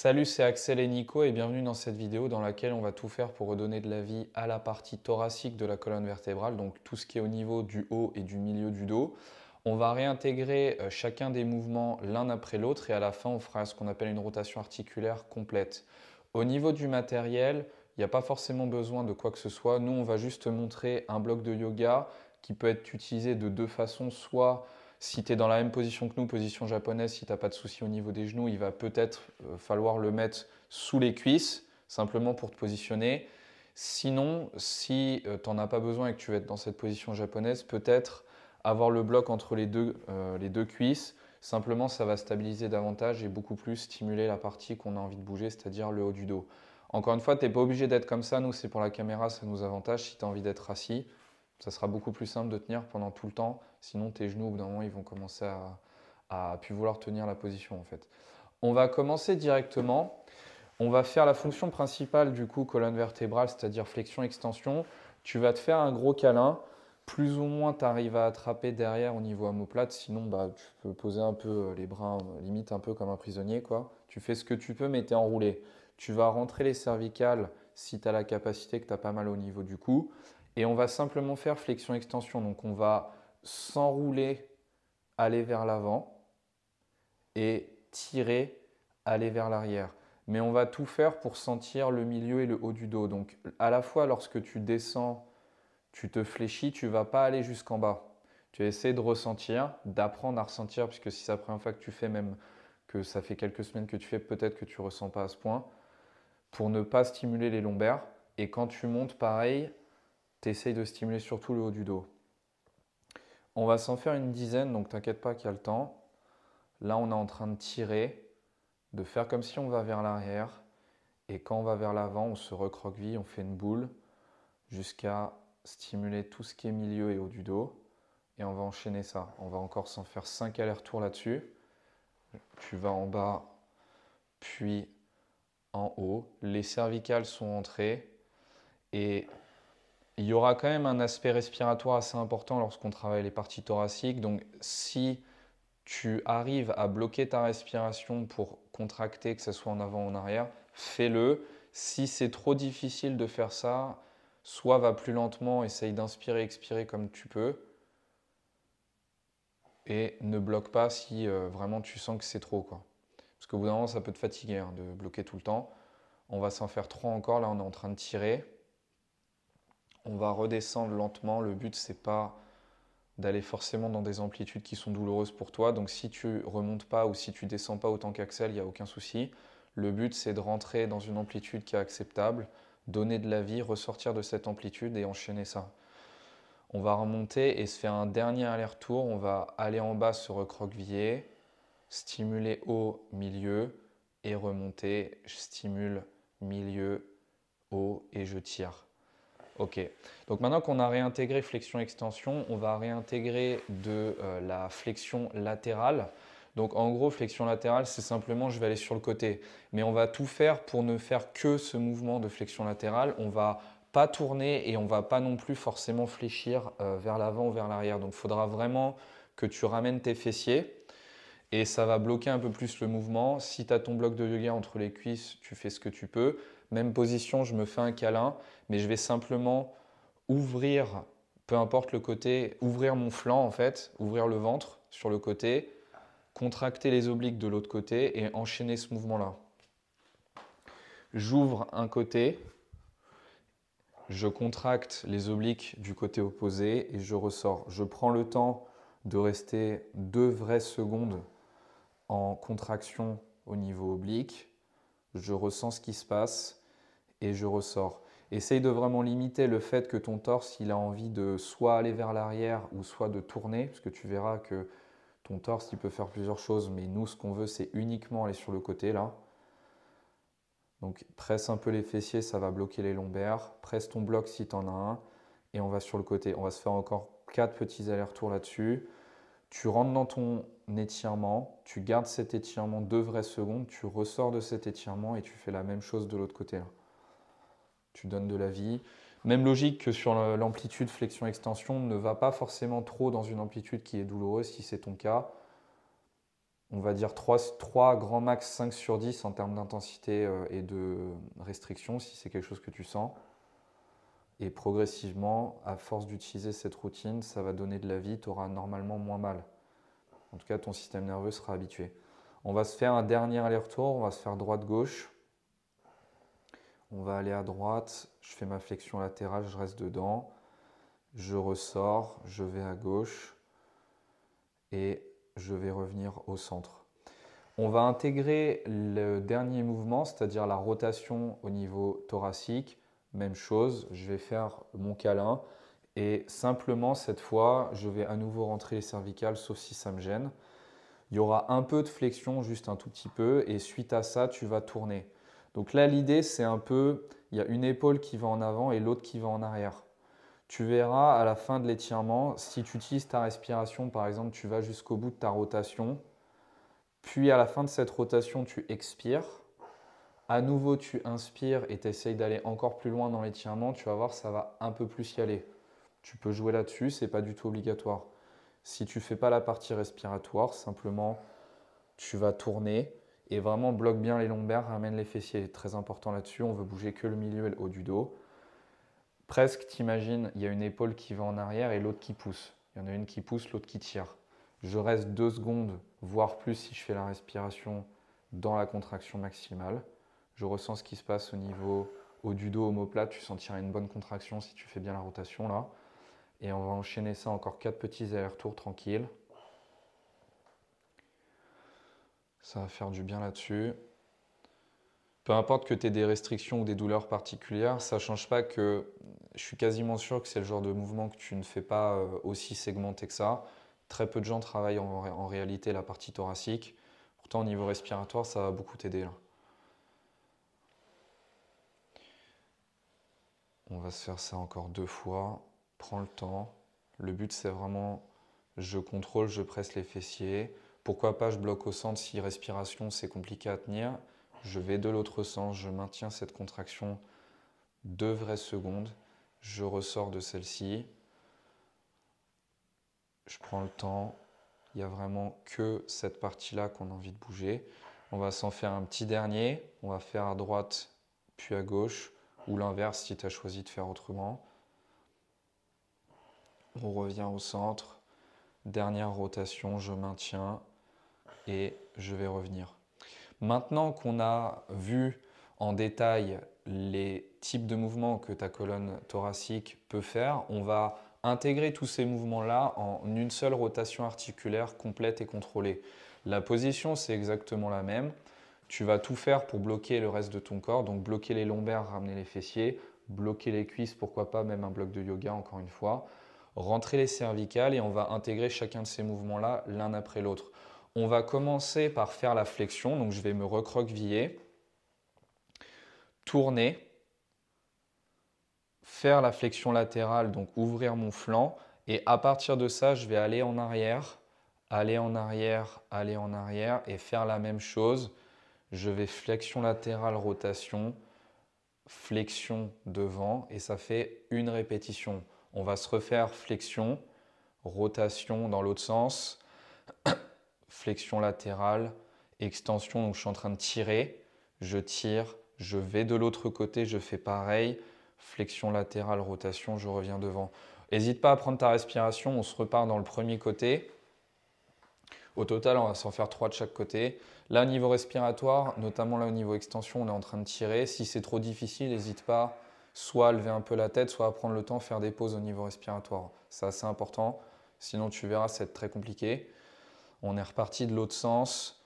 Salut, c'est Axel et Nico et bienvenue dans cette vidéo dans laquelle on va tout faire pour redonner de la vie à la partie thoracique de la colonne vertébrale, donc tout ce qui est au niveau du haut et du milieu du dos. On va réintégrer chacun des mouvements l'un après l'autre et à la fin on fera ce qu'on appelle une rotation articulaire complète. Au niveau du matériel, il n'y a pas forcément besoin de quoi que ce soit. Nous, on va juste montrer un bloc de yoga qui peut être utilisé de deux façons, soit si tu es dans la même position que nous, position japonaise, si tu n'as pas de souci au niveau des genoux, il va peut-être falloir le mettre sous les cuisses, simplement pour te positionner. Sinon, si tu n'en as pas besoin et que tu veux être dans cette position japonaise, peut-être avoir le bloc entre les deux cuisses. Simplement, ça va stabiliser davantage et beaucoup plus stimuler la partie qu'on a envie de bouger, c'est-à-dire le haut du dos. Encore une fois, tu n'es pas obligé d'être comme ça. Nous, c'est pour la caméra, ça nous avantage. Si tu as envie d'être assis, ça sera beaucoup plus simple de tenir pendant tout le temps. Sinon, tes genoux, au bout d'un moment, ils vont commencer à plus vouloir tenir la position en fait. On va commencer directement. On va faire la fonction principale du coup colonne vertébrale, c'est-à-dire flexion-extension. Tu vas te faire un gros câlin. Plus ou moins, tu arrives à attraper derrière au niveau omoplate. Sinon, tu peux poser un peu les bras, limite un peu comme un prisonnier, quoi. Tu fais ce que tu peux, mais tu es enroulé. Tu vas rentrer les cervicales si tu as la capacité, que tu as pas mal au niveau du cou. Et on va simplement faire flexion-extension. Donc, on va s'enrouler, aller vers l'avant et tirer, aller vers l'arrière. Mais on va tout faire pour sentir le milieu et le haut du dos. Donc, à la fois, lorsque tu descends, tu te fléchis, tu ne vas pas aller jusqu'en bas. Tu vas essayer de ressentir, d'apprendre à ressentir, puisque si c'est la première fois que tu fais, même que ça fait quelques semaines que tu fais, peut-être que tu ne ressens pas à ce point, pour ne pas stimuler les lombaires. Et quand tu montes, pareil, tu essayes de stimuler surtout le haut du dos. On va s'en faire une dizaine, donc t'inquiète pas qu'il y a le temps. Là, on est en train de tirer, de faire comme si on va vers l'arrière. Et quand on va vers l'avant, on se recroqueville, on fait une boule jusqu'à stimuler tout ce qui est milieu et haut du dos. Et on va enchaîner ça. On va encore s'en faire 5 allers-retours là-dessus. Tu vas en bas, puis en haut. Les cervicales sont entrées. Et il y aura quand même un aspect respiratoire assez important lorsqu'on travaille les parties thoraciques. Donc si tu arrives à bloquer ta respiration pour contracter, que ce soit en avant ou en arrière, fais-le. Si c'est trop difficile de faire ça, soit va plus lentement, essaye d'inspirer, expirer comme tu peux. Et ne bloque pas si vraiment tu sens que c'est trop, quoi. Parce qu'au bout d'un moment, ça peut te fatiguer hein, de bloquer tout le temps. On va s'en faire 3 encore. Là, on est en train de tirer. On va redescendre lentement. Le but, c'est pas d'aller forcément dans des amplitudes qui sont douloureuses pour toi. Donc si tu remontes pas ou si tu descends pas autant qu'Axel, il n'y a aucun souci. Le but, c'est de rentrer dans une amplitude qui est acceptable, donner de la vie, ressortir de cette amplitude et enchaîner ça. On va remonter et se faire un dernier aller-retour. On va aller en bas, se recroqueviller, stimuler haut, milieu et remonter. Je stimule milieu, haut et je tire. Ok, donc maintenant qu'on a réintégré flexion-extension, on va réintégrer de la flexion latérale. Donc en gros, flexion latérale, c'est simplement je vais aller sur le côté. Mais on va tout faire pour ne faire que ce mouvement de flexion latérale. On va pas tourner et on va pas non plus forcément fléchir vers l'avant ou vers l'arrière. Donc il faudra vraiment que tu ramènes tes fessiers et ça va bloquer un peu plus le mouvement. Si tu as ton bloc de yoga entre les cuisses, tu fais ce que tu peux. Même position, je me fais un câlin, mais je vais simplement ouvrir, peu importe le côté, ouvrir mon flanc en fait, ouvrir le ventre sur le côté, contracter les obliques de l'autre côté et enchaîner ce mouvement-là. J'ouvre un côté, je contracte les obliques du côté opposé et je ressors. Je prends le temps de rester 2 vraies secondes en contraction au niveau oblique. Je ressens ce qui se passe et je ressors. Essaye de vraiment limiter le fait que ton torse il a envie de soit aller vers l'arrière ou soit de tourner, parce que tu verras que ton torse il peut faire plusieurs choses, mais nous ce qu'on veut c'est uniquement aller sur le côté là. Donc presse un peu les fessiers, ça va bloquer les lombaires. Presse ton bloc si tu en as un et on va sur le côté. On va se faire encore 4 petits allers-retours là-dessus. Tu rentres dans ton étirement, tu gardes cet étirement 2 vraies secondes, tu ressors de cet étirement et tu fais la même chose de l'autre côté là. Tu donnes de la vie. Même logique que sur l'amplitude flexion-extension, ne va pas forcément trop dans une amplitude qui est douloureuse si c'est ton cas. on va dire 3 grands max 5 sur 10 en termes d'intensité et de restriction, si c'est quelque chose que tu sens. Et progressivement, à force d'utiliser cette routine, ça va donner de la vie, tu auras normalement moins mal. En tout cas, ton système nerveux sera habitué. On va se faire un dernier aller-retour, on va se faire droite-gauche. On va aller à droite, je fais ma flexion latérale, je reste dedans. Je ressors, je vais à gauche et je vais revenir au centre. On va intégrer le dernier mouvement, c'est-à-dire la rotation au niveau thoracique. Même chose, je vais faire mon câlin et simplement cette fois, je vais à nouveau rentrer les cervicales sauf si ça me gêne. Il y aura un peu de flexion, juste un tout petit peu et suite à ça, tu vas tourner. Donc là, l'idée, c'est un peu, il y a une épaule qui va en avant et l'autre qui va en arrière. Tu verras à la fin de l'étirement, si tu utilises ta respiration, par exemple, tu vas jusqu'au bout de ta rotation, puis à la fin de cette rotation, tu expires. À nouveau, tu inspires et tu essayes d'aller encore plus loin dans l'étirement. Tu vas voir, ça va un peu plus y aller. Tu peux jouer là-dessus, ce n'est pas du tout obligatoire. Si tu ne fais pas la partie respiratoire, simplement, tu vas tourner et vraiment bloque bien les lombaires, ramène les fessiers. Très important là-dessus, on veut bouger que le milieu et le haut du dos. Presque, t'imagines, il y a une épaule qui va en arrière et l'autre qui pousse. Il y en a une qui pousse, l'autre qui tire. Je reste 2 secondes, voire plus si je fais la respiration dans la contraction maximale. Je ressens ce qui se passe au niveau haut du dos, omoplate. Tu sentiras une bonne contraction si tu fais bien la rotation là. Et on va enchaîner ça encore 4 petits allers-retours tranquilles. Ça va faire du bien là-dessus. Peu importe que tu aies des restrictions ou des douleurs particulières, ça ne change pas que je suis quasiment sûr que c'est le genre de mouvement que tu ne fais pas aussi segmenté que ça. Très peu de gens travaillent en réalité la partie thoracique. Pourtant, au niveau respiratoire, ça va beaucoup t'aider là. On va se faire ça encore 2 fois. Prends le temps. Le but, c'est vraiment, je contrôle, je presse les fessiers. Pourquoi pas, je bloque au centre si respiration, c'est compliqué à tenir. Je vais de l'autre sens, je maintiens cette contraction 2 vraies secondes. Je ressors de celle-ci. Je prends le temps. Il n'y a vraiment que cette partie-là qu'on a envie de bouger. On va s'en faire un petit dernier. On va faire à droite puis à gauche ou l'inverse si tu as choisi de faire autrement. On revient au centre. Dernière rotation, je maintiens et je vais revenir. Maintenant qu'on a vu en détail les types de mouvements que ta colonne thoracique peut faire, on va intégrer tous ces mouvements-là en une seule rotation articulaire complète et contrôlée. La position, c'est exactement la même. Tu vas tout faire pour bloquer le reste de ton corps, donc bloquer les lombaires, ramener les fessiers, bloquer les cuisses, pourquoi pas même un bloc de yoga encore une fois, rentrer les cervicales et on va intégrer chacun de ces mouvements-là l'un après l'autre. On va commencer par faire la flexion, donc je vais me recroqueviller, tourner, faire la flexion latérale, donc ouvrir mon flanc, et à partir de ça, je vais aller en arrière, aller en arrière, aller en arrière, et faire la même chose. Je vais flexion latérale, rotation, flexion devant, et ça fait une répétition. On va se refaire flexion, rotation dans l'autre sens, flexion latérale, extension, donc je suis en train de tirer, je tire, je vais de l'autre côté, je fais pareil, flexion latérale, rotation, je reviens devant. N'hésite pas à prendre ta respiration, on se repart dans le premier côté. Au total, on va s'en faire 3 de chaque côté. Là, au niveau respiratoire, notamment là au niveau extension, on est en train de tirer. Si c'est trop difficile, n'hésite pas soit à lever un peu la tête, soit à prendre le temps, faire des pauses au niveau respiratoire. C'est assez important, sinon tu verras, c'est très compliqué. On est reparti de l'autre sens.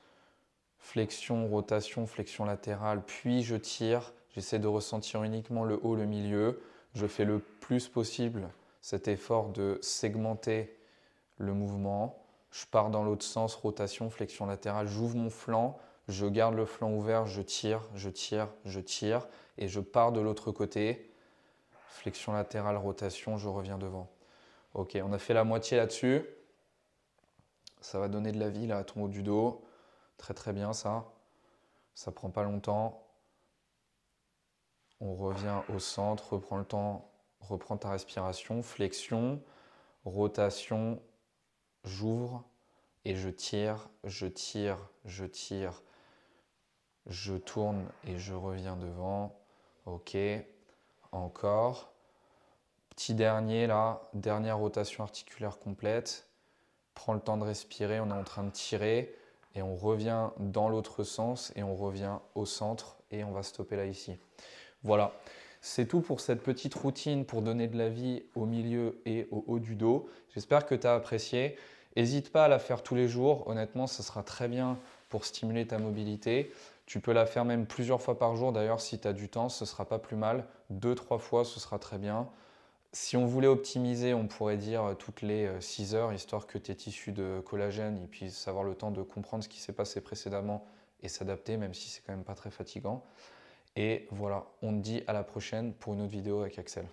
Flexion, rotation, flexion latérale, puis je tire. J'essaie de ressentir uniquement le haut, le milieu. Je fais le plus possible cet effort de segmenter le mouvement. Je pars dans l'autre sens, rotation, flexion latérale. J'ouvre mon flanc, je garde le flanc ouvert, je tire, je tire, je tire. Et je pars de l'autre côté. Flexion latérale, rotation, je reviens devant. Ok, on a fait la moitié là-dessus. Ça va donner de la vie là, à ton haut du dos. Très très bien ça. Ça prend pas longtemps. On revient au centre, reprend le temps, reprends ta respiration, flexion, rotation, j'ouvre et je tire, je tire, je tire, je tourne et je reviens devant. Ok, encore. Petit dernier là, dernière rotation articulaire complète. Prends le temps de respirer, on est en train de tirer et on revient dans l'autre sens et on revient au centre et on va stopper là ici. Voilà, c'est tout pour cette petite routine pour donner de la vie au milieu et au haut du dos. J'espère que tu as apprécié. N'hésite pas à la faire tous les jours. Honnêtement, ce sera très bien pour stimuler ta mobilité. Tu peux la faire même plusieurs fois par jour. D'ailleurs, si tu as du temps, ce ne sera pas plus mal. 2-3 fois, ce sera très bien. Si on voulait optimiser, on pourrait dire toutes les 6 heures, histoire que tes tissus de collagène ils puissent avoir le temps de comprendre ce qui s'est passé précédemment et s'adapter, même si c'est quand même pas très fatigant. Et voilà, on te dit à la prochaine pour une autre vidéo avec Axel.